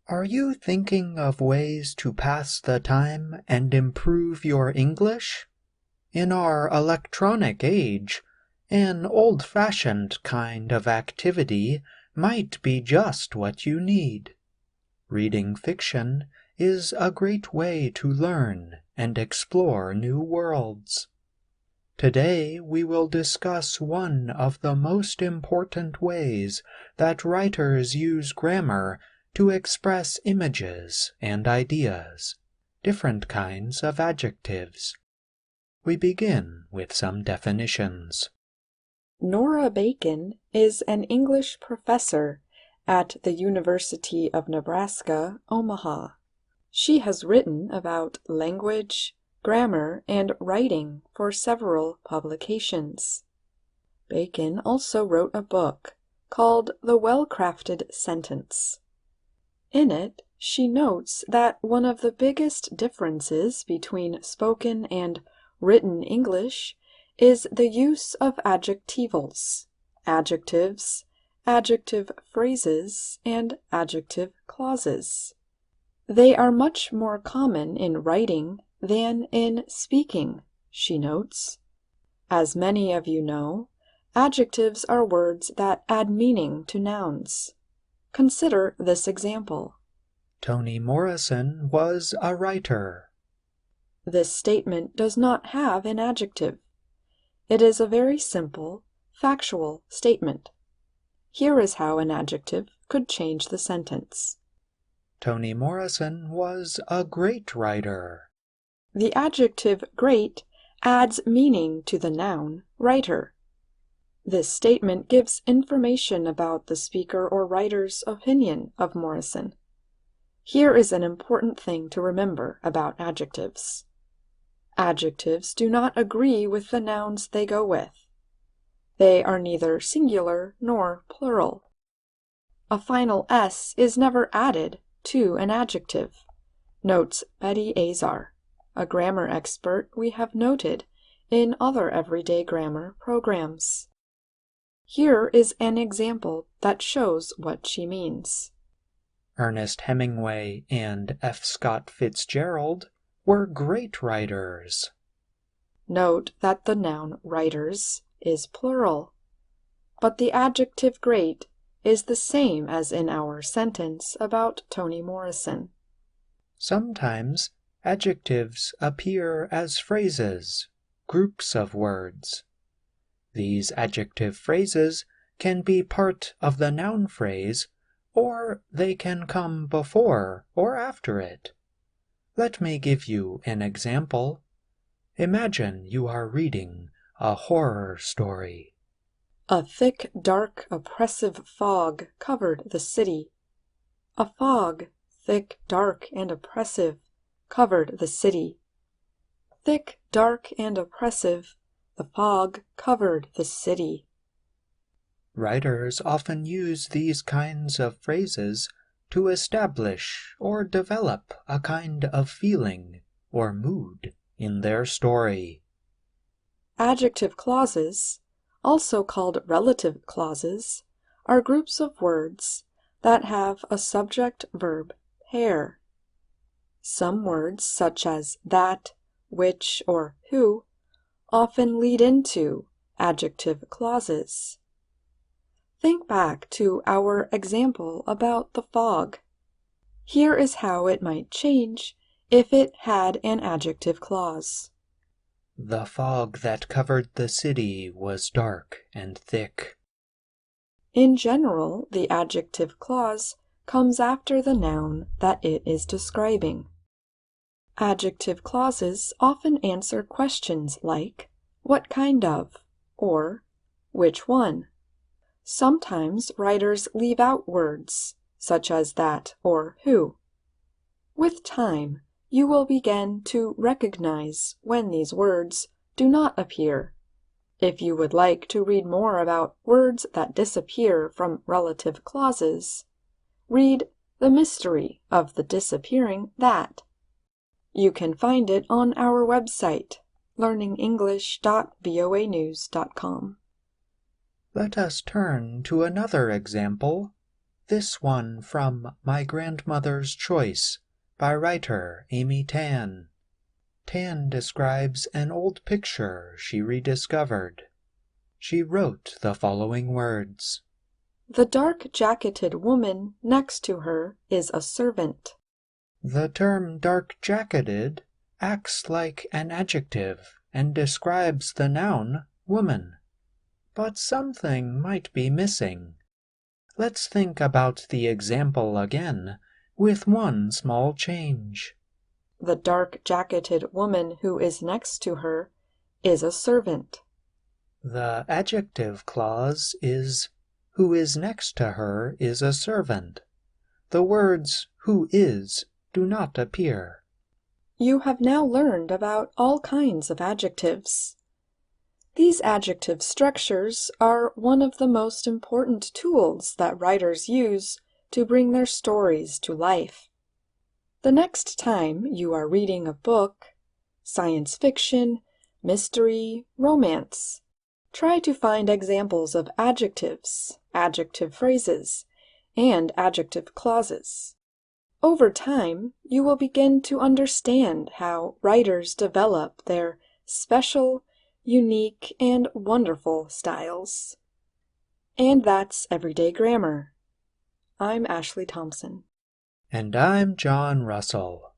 Are you thinking of ways to pass the time and improve your English? In our electronic age, an old-fashioned kind of activity might be just what you need. Reading fiction is a great way to learn and explore new worlds. Today we will discuss one of the most important ways that writers use grammar to express images and ideas, different kinds of adjectives. We begin with some definitions. Nora Bacon is an English professor at the University of Nebraska, Omaha. She has written about language, grammar, and writing for several publications. Bacon also wrote a book called The Well-Crafted Sentence. In it, she notes that one of the biggest differences between spoken and written English is the use of adjectivals, adjectives, adjective phrases, and adjective clauses. They are much more common in writing than in speaking, she notes. As many of you know, adjectives are words that add meaning to nouns. Consider this example. Toni Morrison was a writer. This statement does not have an adjective. It is a very simple, factual statement. Here is how an adjective could change the sentence. Toni Morrison was a great writer. The adjective great adds meaning to the noun writer. This statement gives information about the speaker or writer's opinion of Morrison. Here is an important thing to remember about adjectives. Adjectives do not agree with the nouns they go with. They are neither singular nor plural. A final S is never added to an adjective, notes Betty Azar, a grammar expert we have noted in other everyday grammar programs. Here is an example that shows what she means. Ernest Hemingway and F. Scott Fitzgerald were great writers. Note that the noun writers is plural, but the adjective great is the same as in our sentence about Toni Morrison. Sometimes adjectives appear as phrases, groups of words. These adjective phrases can be part of the noun phrase, or they can come before or after it. Let me give you an example. Imagine you are reading a horror story. A thick, dark, oppressive fog covered the city. A fog, thick, dark, and oppressive, covered the city. Thick, dark, and oppressive, the fog covered the city. Writers often use these kinds of phrases to establish or develop a kind of feeling or mood in their story. Adjective clauses, also called relative clauses, are groups of words that have a subject-verb pair. Some words, such as that, which, or who, often lead into adjective clauses. Think back to our example about the fog. Here is how it might change if it had an adjective clause. The fog that covered the city was dark and thick. In general, the adjective clause comes after the noun that it is describing. Adjective clauses often answer questions like, what kind of, or which one. Sometimes writers leave out words, such as that or who. With time, you will begin to recognize when these words do not appear. If you would like to read more about words that disappear from relative clauses, read The Mystery of the Disappearing That. You can find it on our website, learningenglish.voanews.com. Let us turn to another example. This one from My Grandmother's Choice by writer Amy Tan. Tan describes an old picture she rediscovered. She wrote the following words. The dark-jacketed woman next to her is a servant. The term dark-jacketed acts like an adjective and describes the noun woman. But something might be missing. Let's think about the example again, with one small change. The dark-jacketed woman who is next to her is a servant. The adjective clause is who is next to her is a servant. The words who is do not appear. You have now learned about all kinds of adjectives. These adjective structures are one of the most important tools that writers use to bring their stories to life. The next time you are reading a book, science fiction, mystery, romance, try to find examples of adjectives, adjective phrases, and adjective clauses. Over time, you will begin to understand how writers develop their special, unique, and wonderful styles. And that's Everyday Grammar. I'm Ashley Thompson. And I'm John Russell.